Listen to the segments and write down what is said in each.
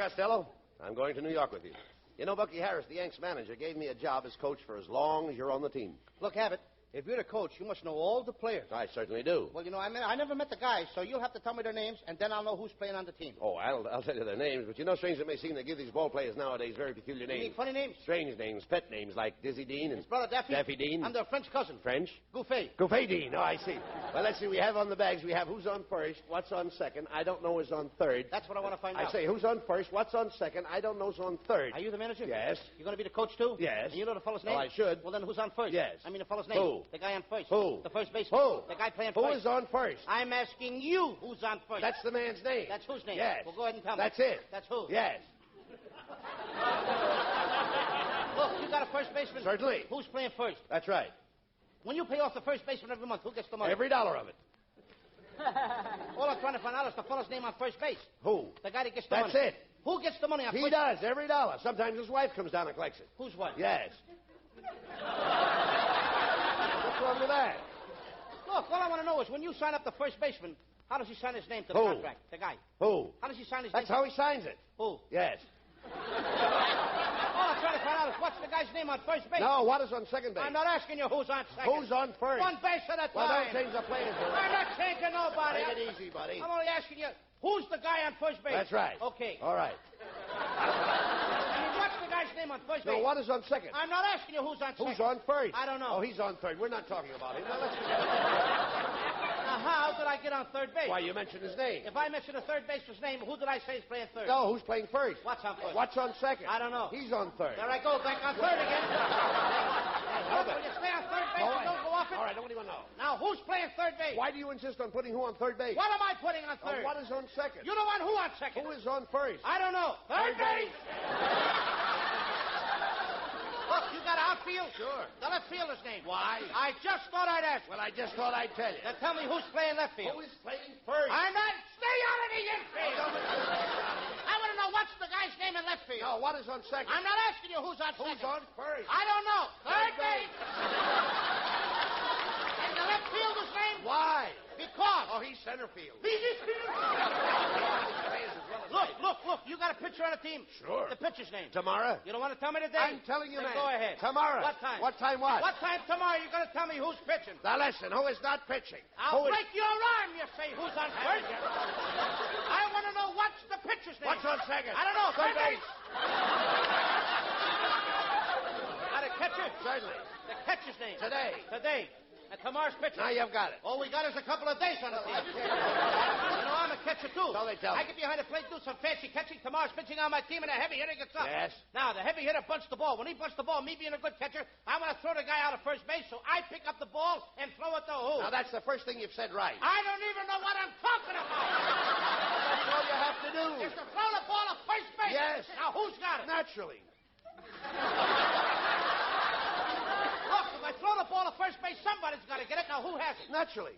Costello. I'm going to New York with you. You know, Bucky Harris, the Yanks manager, gave me a job as coach for as long as you're on the team. Look, Abbott, if you're the coach, you must know all the players. I certainly do. Well, I never met the guys, so you'll have to tell me their names, and then I'll know who's playing on the team. Oh, I'll tell you their names, but strange it may seem, they give these ball players nowadays very peculiar names. You mean funny names? Strange names, pet names, like Dizzy Dean and... His brother Daffy? Daffy Dean. I'm their French cousin. French? Gouffet. Gouffet Dean, I see. Well, let's see, we have on the bags, we have who's on first, what's on second, I don't know who's on third. That's what I want to find out. I say, who's on first, what's on second, I don't know who's on third. Are you the manager? Yes. You're going to be the coach, too? Yes. And you know the fellow's name? Oh, I should. Well, then who's on first? Yes. I mean the fellow's name. Who? The guy on first. Who? The first baseman. Who? The guy playing first. Who is on first? I'm asking you who's on first. That's the man's name. That's whose name? Yes. Well, go ahead and tell me. That's it. That's who? Yes. Look, you got a first baseman. Certainly. Who's playing first? That's right. When you pay off the first baseman every month, who gets the money? Every dollar of it. All I'm trying to find out is the fellow's name on first base. Who? The guy that gets the That's money. it. Who gets the money on first He does, every dollar. Sometimes his wife comes down and collects it. Whose wife? Yes. What's wrong with that? Look, all I want to know is when you sign up the first baseman, how does he sign his name to the Who? contract? The guy. Who? How does he sign his That's name? how he signs it. Who? Yes. All I'm trying to find out is what's the guy's name on first base? No, what is on second base? I'm not asking you who's on second. Who's on first? One base at a time. Well, don't change the players. I'm not changing nobody. Take it easy, buddy. I'm only asking you, who's the guy on first base? That's right. Okay. All right. I mean, what's the guy's name on first base? No, what is on second? I'm not asking you who's on second. Who's on first? I don't know. Oh, he's on third. We're not talking about him. Now, let's forget it. Now, how did I get on third base? Why, you mentioned his name. If I mention a third baseman's name, who did I say is playing third? No, who's playing first? What's on first? What's on second? I don't know. He's on third. There I go, back on third again. Look, when you stay on third base, you don't go off it. All right, nobody will know. Now, who's playing third base? Why do you insist on putting who on third base? What am I putting on third? What is on second? You don't want who on second? Who is on first? I don't know. Third base! Look, you got outfield? Sure. The left fielder's name. Why? I just thought I'd ask. Well, I just thought I'd tell you. Then tell me who's playing left field. Who is playing first? I'm not. Stay out of the infield. I want to know what's the guy's name in left field. No, what is on second? I'm not asking you who's on second. Who's on first? I don't know. Third base. And the left fielder's name? Why? Because. Oh, he's center field. Look. You got a pitcher on the team? Sure. The pitcher's name? Tamara. You don't want to tell me today? I'm telling you, Then man. go ahead. Tomorrow. What time? What time what? What time tomorrow you're going to tell me who's pitching? Now listen, who is not pitching? I'll Who is- break your arm, you say. Who's on first? I want to know what's the pitcher's name. What's on second? I don't know. Third base. Got a catcher? Certainly. The catcher's name. Today. And tomorrow's pitcher. Now you've got it. All we got is a couple of days on the team. I'm a catcher, too. So they tell me. I get behind the plate, do some fancy catching. Tomorrow's pitching on my team, and a heavy hitter gets up. Yes. Now, the heavy hitter bunts the ball. When he bunts the ball, me being a good catcher, I want to throw the guy out of first base, so I pick up the ball and throw it to who? Now that's the first thing you've said right. I don't even know what I'm talking about. That's all you have to do. Is to throw the ball to first base. Yes. Now, who's got it? Naturally. Look, if I throw the ball to first base, somebody's got to get it. Now, who has it? Naturally.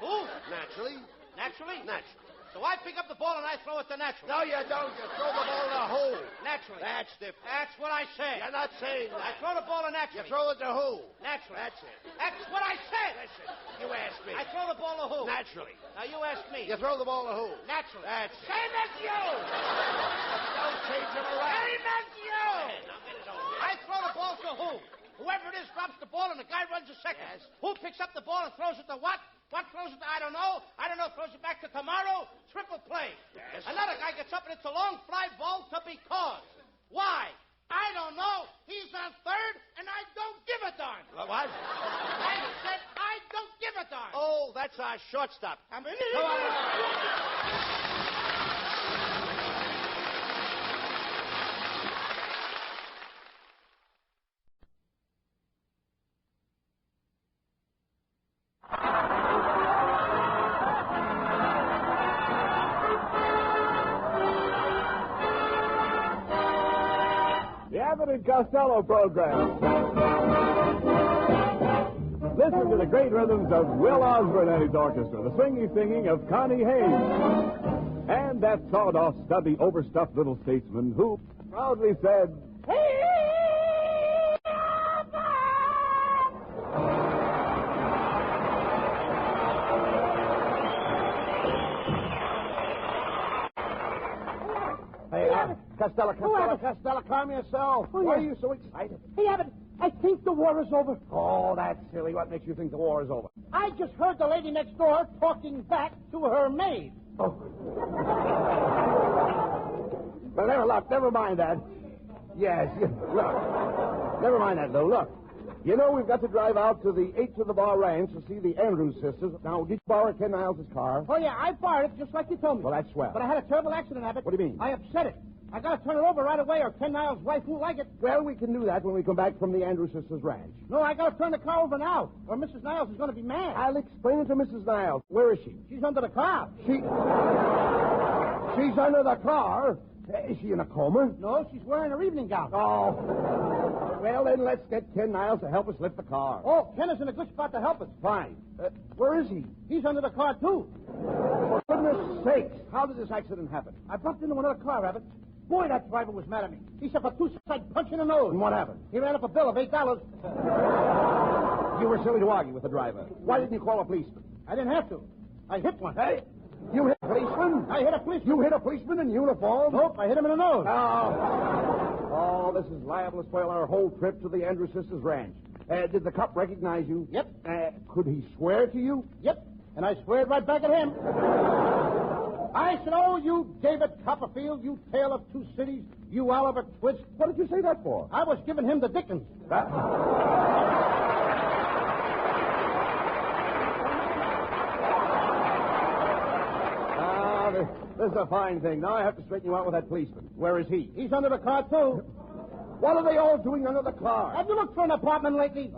Who? Naturally. Naturally? Naturally. So I pick up the ball and I throw it to Naturally. No, you don't. You throw the ball in a hole. Naturally. That's different. That's what I said. You're not saying I that. throw the ball to Naturally. You throw it to who? Naturally. That's it. That's what I said. Listen, you ask me. I throw the ball to who? Naturally. Now you ask me. You throw the ball to who? Naturally. That's it. Same as you. Don't change him around. Same as you. Now get it over. I throw the ball to who? Whoever it is drops the ball and the guy runs a second. Yes. Who picks up the ball and throws it to what? What throws it to? I don't know. Throws it back to tomorrow. Triple play. Yes. Another guy gets up and it's a long fly ball to because. Why? I don't know. He's on third and I don't give a darn. What? I said I don't give a darn. Oh, that's our shortstop. I'm in Come on. The Abbott and Costello program. Listen to the great rhythms of Will Osborne and his orchestra, the swinging singing of Connie Hayes, and that sawed-off, stubby, overstuffed little statesman who proudly said, Hey, Costello, calm yourself. Oh, Why yeah. are you so excited? Hey, Abbott, I think the war is over. Oh, that's silly. What makes you think the war is over? I just heard the lady next door talking back to her maid. Oh. Well, never mind that. Yes, look. Never mind that, Lou. Look. You know, we've got to drive out to the 8 to the Bar Ranch to see the Andrews sisters. Now, did you borrow Ken Niles' car? Oh, yeah, I borrowed it just like you told me. Well, that's swell. But I had a terrible accident, Abbott. What do you mean? I upset it. I got to turn it over right away or Ken Niles' wife won't like it. Well, we can do that when we come back from the Andrews sisters' ranch. No, I got to turn the car over now or Mrs. Niles is going to be mad. I'll explain it to Mrs. Niles. Where is she? She's under the car. She's under the car? Is she in a coma? No, she's wearing her evening gown. Oh. Well, then let's get Ken Niles to help us lift the car. Oh, Ken is in a good spot to help us. Fine. Where is he? He's under the car, too. For goodness sakes, how did this accident happen? I bumped into another car, Abbott. Boy, that driver was mad at me. He said for 2 cents I'd punch in the nose. And what happened? He ran up a bill of $8. You were silly to argue with the driver. Why didn't you call a policeman? I didn't have to. I hit one. Hey, you hit a policeman? I hit a policeman. You hit a policeman in uniform? Nope, I hit him in the nose. Oh, this is liable to spoil our whole trip to the Andrews sisters' ranch. Did the cop recognize you? Yep. Could he swear to you? Yep. And I sweared right back at him. I said, oh, you David Copperfield, you tale of 2 cities, you Oliver Twist. What did you say that for? I was giving him the Dickens. This is a fine thing. Now I have to straighten you out with that policeman. Where is he? He's under the car, too. What are they all doing under the car? Have you looked for an apartment lately?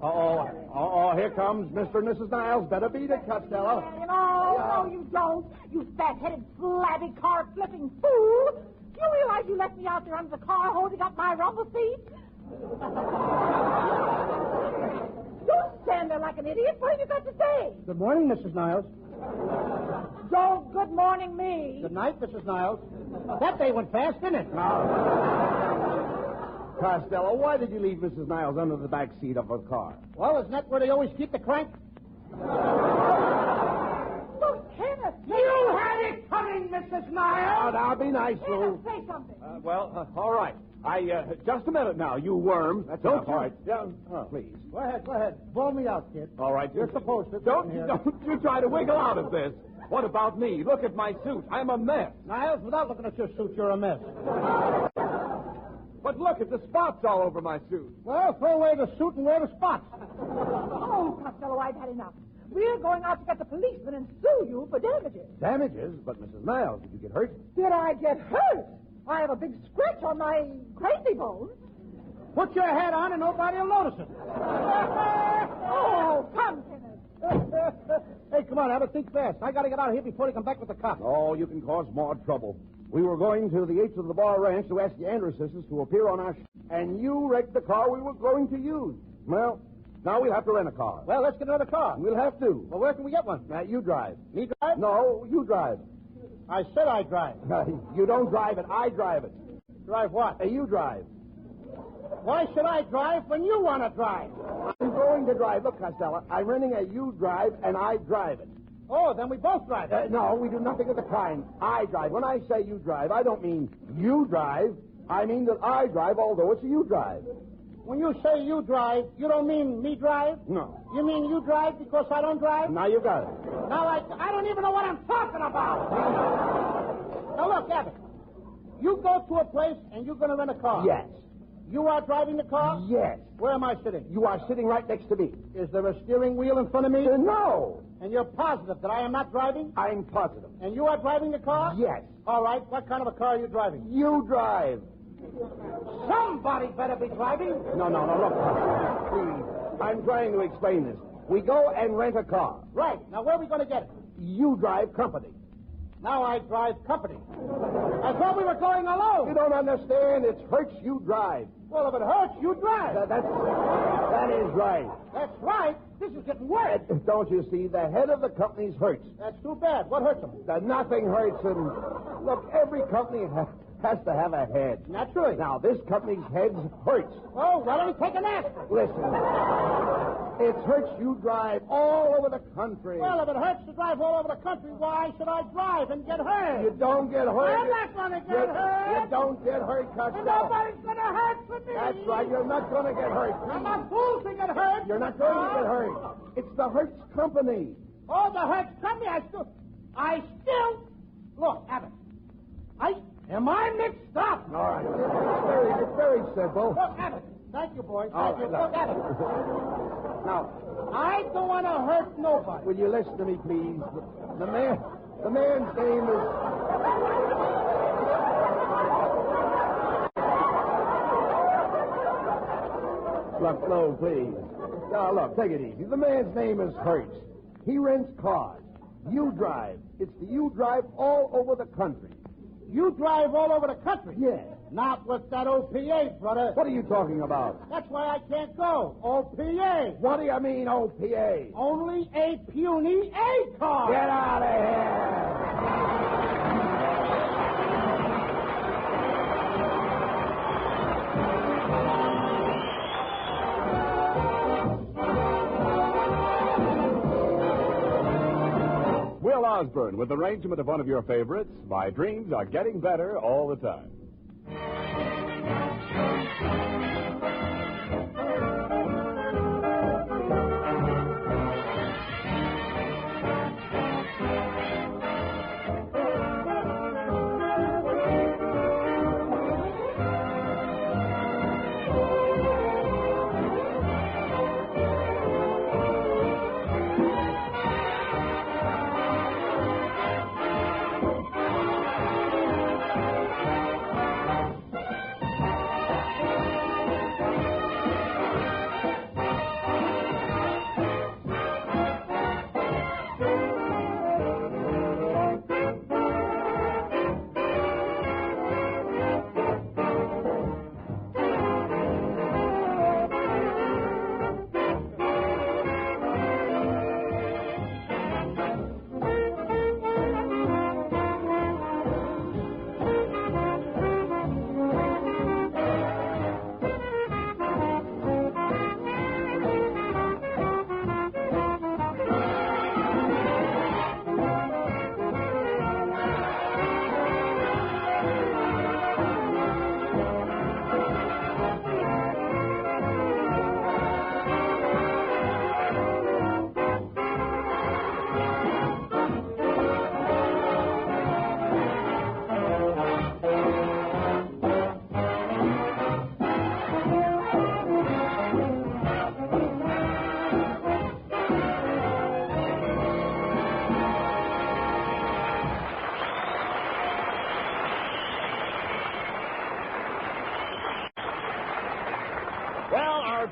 Oh, here comes Mr. and Mrs. Niles. Better beat it, Costello. No, you don't. You fat-headed, flabby, car-flipping fool. Do you realize you left me out there under the car holding up my rumble seat? Don't stand there like an idiot. What have you got to say? Good morning, Mrs. Niles. Don't good morning me. Good night, Mrs. Niles. That day went fast, didn't it? Costello, why did you leave Mrs. Niles under the back seat of her car? Well, isn't that where they always keep the crank? Don't Kenneth. You had it coming, Mrs. Niles. Now, be nice, Lou. Kenneth, say something. All right. Just a minute now, you worm. That's Don't enough. you... All right. Yeah, please. Go ahead. Ball me out, kid. All right. You're supposed to. Don't you try to wiggle out of this. What about me? Look at my suit. I'm a mess. Niles, without looking at your suit, you're a mess. But look at the spots all over my suit. Well, throw away the suit and wear the spots. Oh, Costello, I've had enough. We're going out to get the policeman and sue you for damages. Damages? But, Mrs. Niles, did you get hurt? Did I get hurt? I have a big scratch on my crazy bone. Put your hat on and nobody will notice it. Oh, come, Kenneth. Hey, come on, Abbott, think fast. I got to get out of here before they come back with the cops. Oh, you can cause more trouble. We were going to the 8th of the Bar Ranch to ask the Andrews sisters to appear on our and you wrecked the car we were going to use. Well, now we'll have to rent a car. Well, let's get another car. We'll have to. Well, where can we get one? You drive. Me drive? No, you drive. I said I drive. You don't drive it. I drive it. Drive what? You drive. Why should I drive when you want to drive? I'm going to drive. Look, Costello, I'm renting a you drive, and I drive it. Oh, then we both drive it. No, we do nothing of the kind. I drive. When I say you drive, I don't mean you drive. I mean that I drive, although it's a you drive. When you say you drive, you don't mean me drive? No. You mean you drive because I don't drive? Now you got it. Now I don't even know what I'm talking about. Now look, Abbott. You go to a place and you're going to rent a car. Yes. You are driving the car? Yes. Where am I sitting? You are sitting right next to me. Is there a steering wheel in front of me? No. And you're positive that I am not driving? I'm positive. And you are driving the car? Yes. All right. What kind of a car are you driving? You drive. Somebody better be driving. No, look. Please. I'm trying to explain this. We go and rent a car. Right. Now, where are we going to get it? You drive company. Now I drive company. I thought we were going alone. You don't understand. It hurts you drive. Well, if it hurts, you drive. That is right. That's right. This is getting worse. Don't you see? The head of the company's hurts. That's too bad. What hurts him? Nothing hurts him. Look, every company has to have a head. Naturally. Now, this company's head's Hertz. Oh, why don't we take an aspirin? Listen, it's Hertz you drive all over the country. Well, if it hurts to drive all over the country, why should I drive and get hurt? You don't get hurt. I'm not going to get hurt. You don't get hurt, Costello. Nobody's going to hurt for me. That's right. You're not going to get hurt. I'm a fool to get hurt. You're not going to get hurt. It's the Hertz Company. Oh, the Hertz Company. I still... Look, Abbott. Am I mixed up? All right. It's very simple. Look, Abbott. Thank you, boys. All Thank you. right, Look, Abbott. Now, I don't want to hurt nobody. will you listen to me, please? The man's name is... Look, no, please. Now, look, take it easy. The man's name is Hertz. He rents cars. You drive. It's the you drive all over the country. You drive all over the country? Yeah. Not with that OPA, brother. What are you talking about? That's why I can't go. OPA. What do you mean, OPA? Only a puny A car. Get out of here! Will Osborne with arrangement of one of your favorites, My Dreams Are Getting Better All the Time.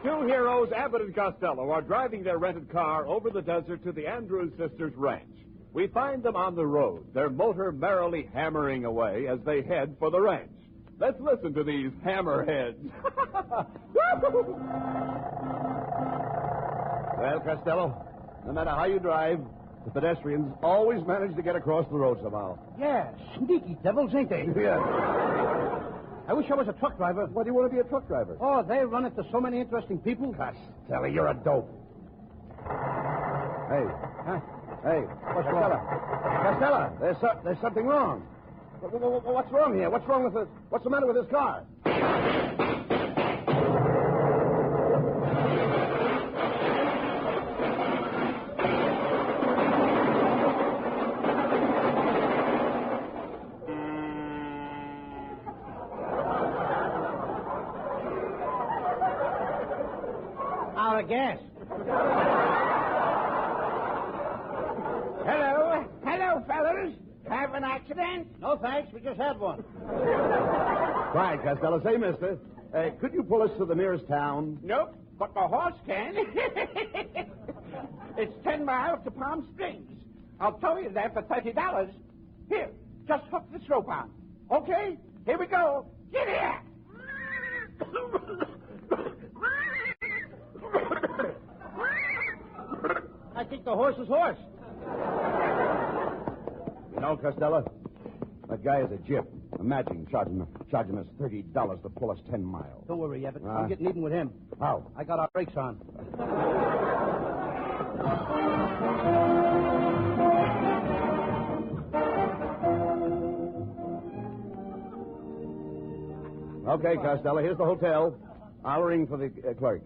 Two heroes, Abbott and Costello, are driving their rented car over the desert to the Andrews sisters' ranch. We find them on the road, their motor merrily hammering away as they head for the ranch. Let's listen to these hammerheads. Well, Costello, no matter how you drive, the pedestrians always manage to get across the road somehow. Yeah, sneaky devils, ain't they? Yeah. I wish I was a truck driver. Why do you want to be a truck driver? Oh, they run into so many interesting people. Costello, you're a dope. Hey. Huh? Hey, Costello. Costello, there's something wrong. What's wrong here? What's the matter with this car? Out of gas. Hello, fellas. Have an accident? No, thanks. We just had one. Quiet, Costello. Say, mister, could you pull us to the nearest town? Nope, but the horse can. It's 10 miles to Palm Springs. I'll tow you there for $30. Here, just hook this rope on. Okay, here we go. Get here. I think the horse is hoarse. You know, Costello, that guy is a gyp. Imagine charging us $30 to pull us 10 miles. Don't worry, Everett. I'm getting even with him. How? I got our brakes on. Okay, Costello, here's the hotel. I'll ring for the clerk.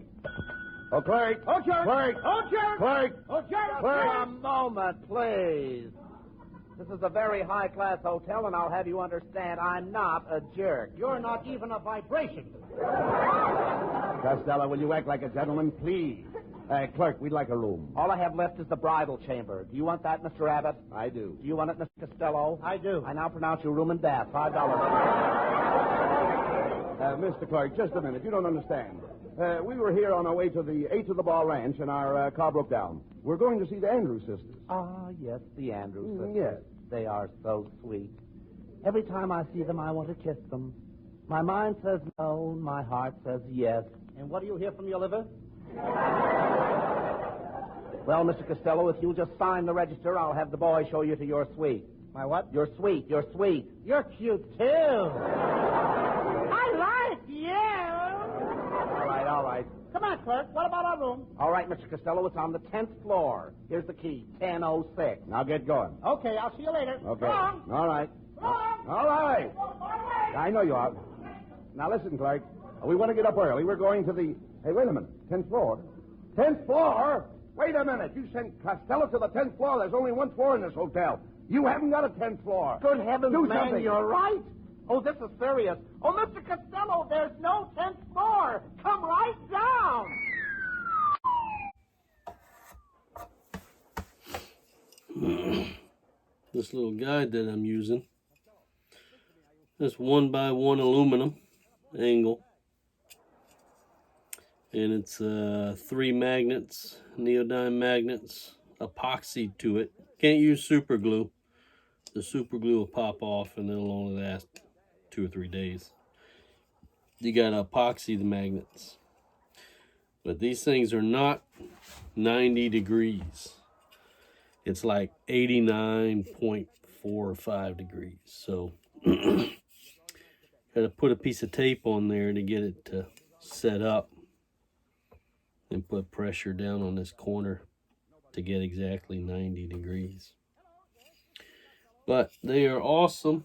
Oh, clerk! Oh, jerk! Clerk! Oh, jerk! Clerk! Oh, jerk! Clerk! A moment, please. This is a very high-class hotel, and I'll have you understand I'm not a jerk. You're not even a vibration. Costello, will you act like a gentleman, please? Clerk, we'd like a room. All I have left is the bridal chamber. Do you want that, Mr. Abbott? I do. Do you want it, Mr. Costello? I do. I now pronounce you room and bath. $5. Mr. Clerk, just a minute. You don't understand. We were here on our way to the 8 to the Bar Ranch, and our car broke down. We're going to see the Andrews sisters. Ah, yes, the Andrews sisters. Yes. They are so sweet. Every time I see them, I want to kiss them. My mind says no, my heart says yes. And what do you hear from your liver? Well, Mr. Costello, if you'll just sign the register, I'll have the boy show you to your suite. My what? Your suite, your suite. You're cute, too. I like you. All right. Come on, clerk. What about our room? All right, Mr. Costello, it's on the 10th floor. Here's the key, 1006. Now get going. Okay, I'll see you later. Okay. Wrong. All right. Wrong. All right. I know you are. Now listen, Clerk. We want to get up early. We're going to the... Hey, wait a minute. 10th floor? 10th floor? Wait a minute. You sent Costello to the 10th floor. There's only one floor in this hotel. You haven't got a 10th floor. Good heavens, Do man, something. you're right. Oh, this is serious. Oh, Mr. Costello, there's no 10th floor. Come right down. This little guide that I'm using, this 1x1 aluminum angle, and it's 3 magnets, neodyme magnets, epoxy to it. Can't use super glue. The super glue will pop off and it'll only last 2 or 3 days. You gotta epoxy the magnets. But these things are not 90 degrees. It's like 89.45 degrees. So gotta put a piece of tape on there to get it to set up, and put pressure down on this corner to get exactly 90 degrees. But they are awesome.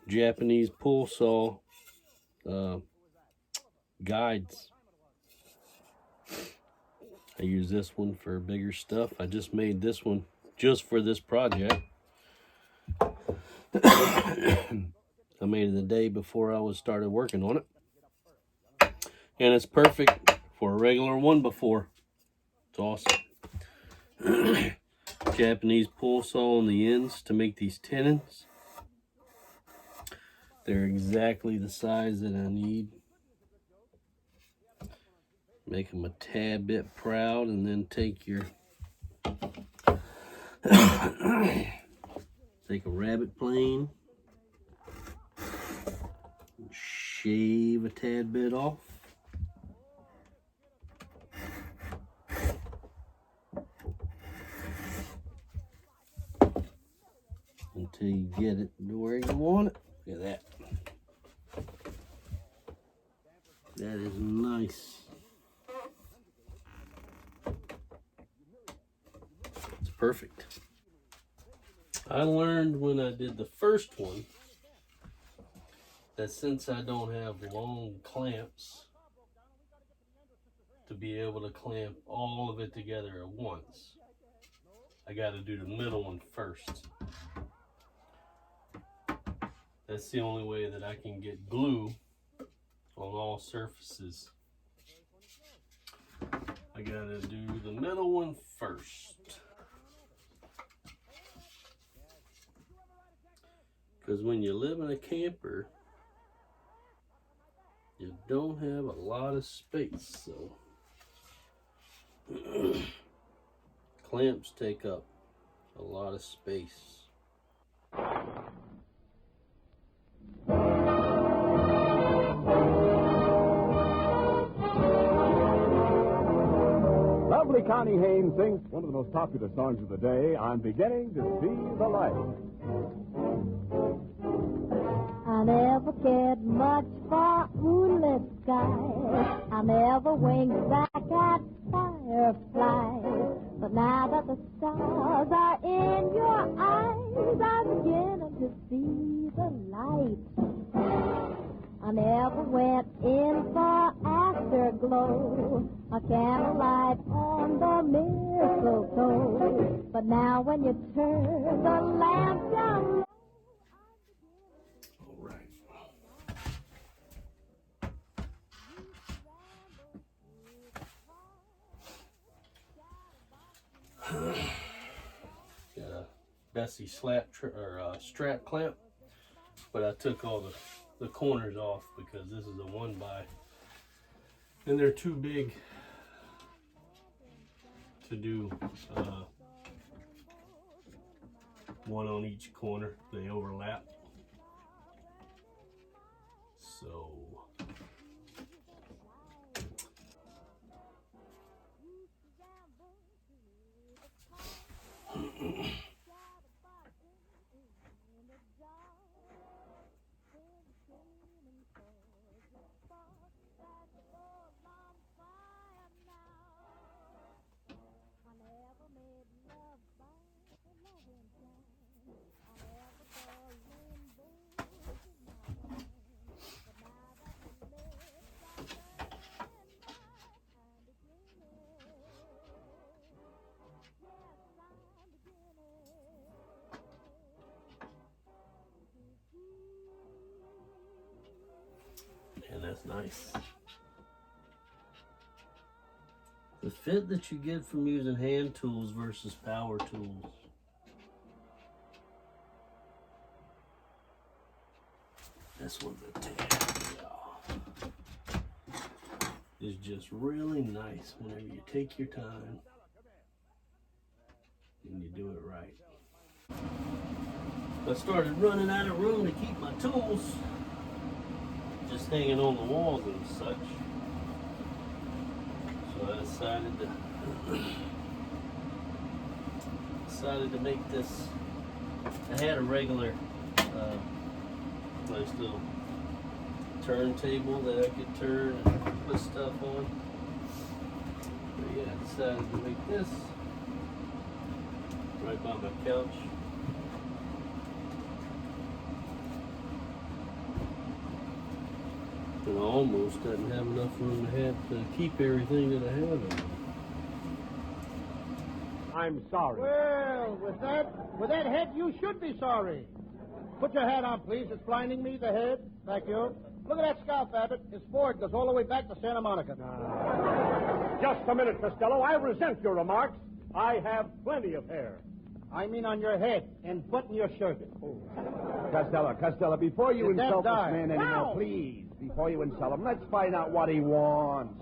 Japanese pull saw guides. I use this one for bigger stuff. I just made this one just for this project. I made it the day before I started working on it. And it's perfect for a regular 1x4. It's awesome. Japanese pull saw on the ends to make these tenons. They're exactly the size that I need. Make them a tad bit proud, and then take your take a rabbet plane, shave a tad bit off. Until you get it to where you want it. Look at that. That is nice. It's perfect. I learned when I did the first one that since I don't have long clamps to be able to clamp all of it together at once, I got to do the middle one first. That's the only way that I can get glue on all surfaces. I gotta do the middle one first. Because when you live in a camper, you don't have a lot of space, so clamps take up a lot of space. lovely Connie Haynes sings one of the most popular songs of the day, I'm Beginning to See the Light. I never cared much for moonlit skies. I never winked back at fireflies. But now that the stars are in your eyes, I'm beginning to see the light. I never went in for afterglow, a candlelight on the mistletoe. But now when you turn the lamp down low, All right. Got a Bessie strap clamp, but I took all the corners off because this is a 1x, and they're too big to do one on each corner. They overlap. So and that's nice. The fit that you get from using hand tools versus power tools. This one's a 10, y'all. It's just really nice whenever you take your time and you do it right. I started running out of room to keep my tools, just hanging on the walls and such. So I decided to make this. I had a regular nice little turntable that I could turn and put stuff on. But yeah, I decided to make this right by my couch. And I almost didn't have enough room to keep everything that I have in it. I'm sorry. Well, with that head, you should be sorry. Put your hat on, please. It's blinding me, the head. Thank you. Look at that scalp, Abbott. His forehead goes all the way back to Santa Monica. Just a minute, Costello. I resent your remarks. I have plenty of hair. I mean on your head and button your shirt. Oh. Costello, before you Is that insult this die? man anymore, No. please, before you insult him, let's find out what he wants.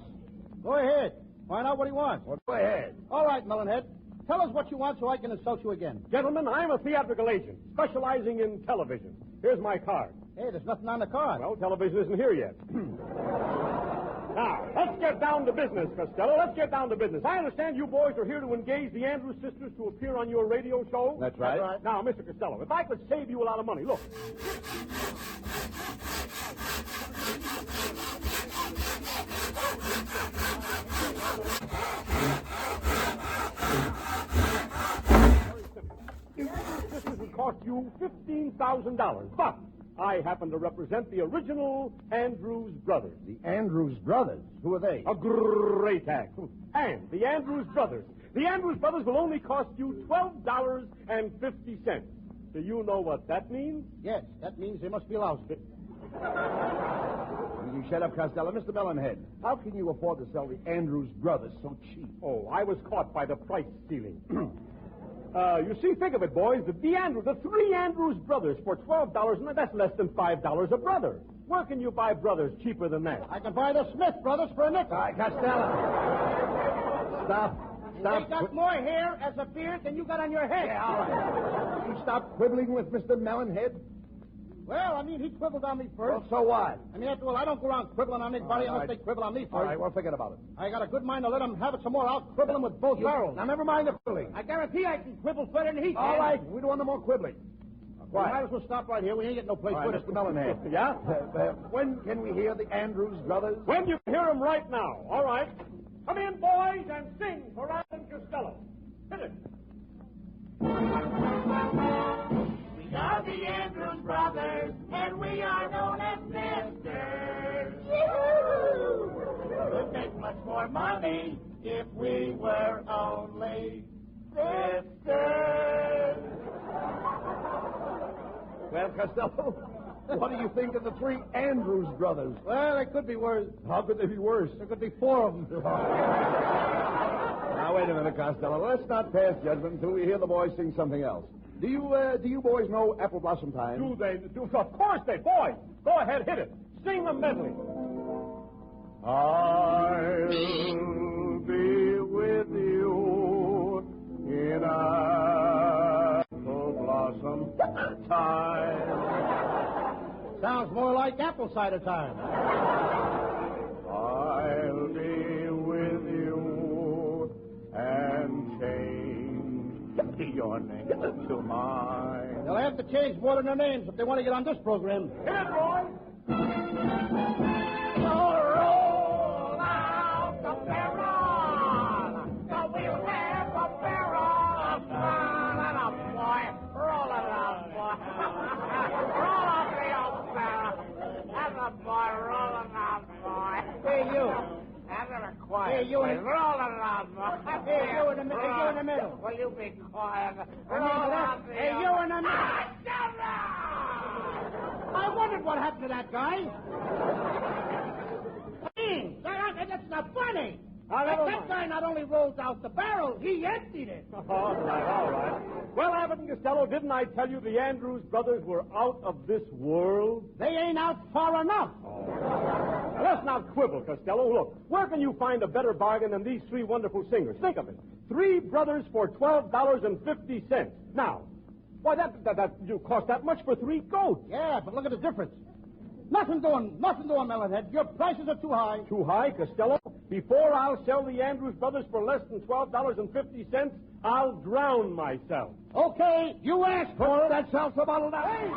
Go ahead. Find out what he wants. Well, go ahead. All right, Melonhead. Tell us what you want so I can insult you again. Gentlemen, I'm a theatrical agent specializing in television. Here's my card. Hey, there's nothing on the card. Well, television isn't here yet. Now, let's get down to business, Costello. Let's get down to business. I understand you boys are here to engage the Andrews sisters to appear on your radio show. That's right. That's right. Now, Mr. Costello, if I could save you a lot of money, look. This would cost you $15,000, but I happen to represent the original Andrews brothers. The Andrews brothers. Who are they? A great act. And the Andrews brothers. The Andrews brothers will only cost you $12.50. Do you know what that means? Yes, that means they must be lousy. Will you shut up, Costello? Mr. Melonhead, how can you afford to sell the Andrews brothers so cheap? Oh, I was caught by the price stealing. You see, think of it, boys. The three Andrews brothers for $12, and that's less than $5 a brother. Where can you buy brothers cheaper than that? I can buy the Smith brothers for a nickel. All right, Costello. Stop. They got more hair as a beard than you got on your head. Yeah, all right. You stop quibbling with Mr. Melonhead. Well, I mean, he quibbled on me first. Well, so what? I mean, after all, I don't go around quibbling on anybody unless they quibble on me first. All right, well, forget about it. I got a good mind to let him have it some more. I'll quibble him with both barrels. Now, never mind the quibbling. I guarantee I can quibble further than he can. All right, we don't want no more quibbling. We might as well stop right here. We ain't getting no place All right, with Mr. Mellenhead. Yeah? When can we hear the Andrews brothers? When you hear him right now. All right. Come in, boys, and sing for Alan Costello. Hit it. We are the Andrews brothers, and we are known as sisters. We'd make much more money if we were only sisters. Well, Costello, what do you think of the three Andrews brothers? Well, it could be worse. How could they be worse? There could be four of them. Now, wait a minute, Costello. Let's not pass judgment until we hear the boys sing something else. Do you boys know Apple Blossom Time? Do they? Of course they. Boys, go ahead, hit it. Sing the medley. I'll be with you in Apple Blossom Time. Sounds more like apple cider time. I'll be with you and change your name to mine. They'll have to change more than their names if they want to get on this program. Hit it, boy. Roll out the barrel, so we'll have a barrel of fun. And a boy, roll it out, boy. Roll out the old barrel. That's a boy, roll it out, boy. Hey, you. That's a quiet. Hey, you boy. in- Roll it out, boy. Hey, you in the middle. Hey, you in the middle. Will you be quiet? Hey, you in the middle. I wondered what happened to that guy. Hey, that's not funny. That guy not only rolled out the barrel, he emptied it. All right. Well, Abbott and Costello, didn't I tell you the Andrews brothers were out of this world? They ain't out far enough. Now, let's not quibble, Costello. Look, where can you find a better bargain than these three wonderful singers? Think of it. 3 brothers for $12.50. Now, why, that you cost that much for 3 goats. Yeah, but look at the difference. Nothing doing, Melonhead. Your prices are too high. Too high, Costello? Before I'll sell the Andrews brothers for less than $12.50, I'll drown myself. Okay, you asked for it. That sells the bottle now. Hey!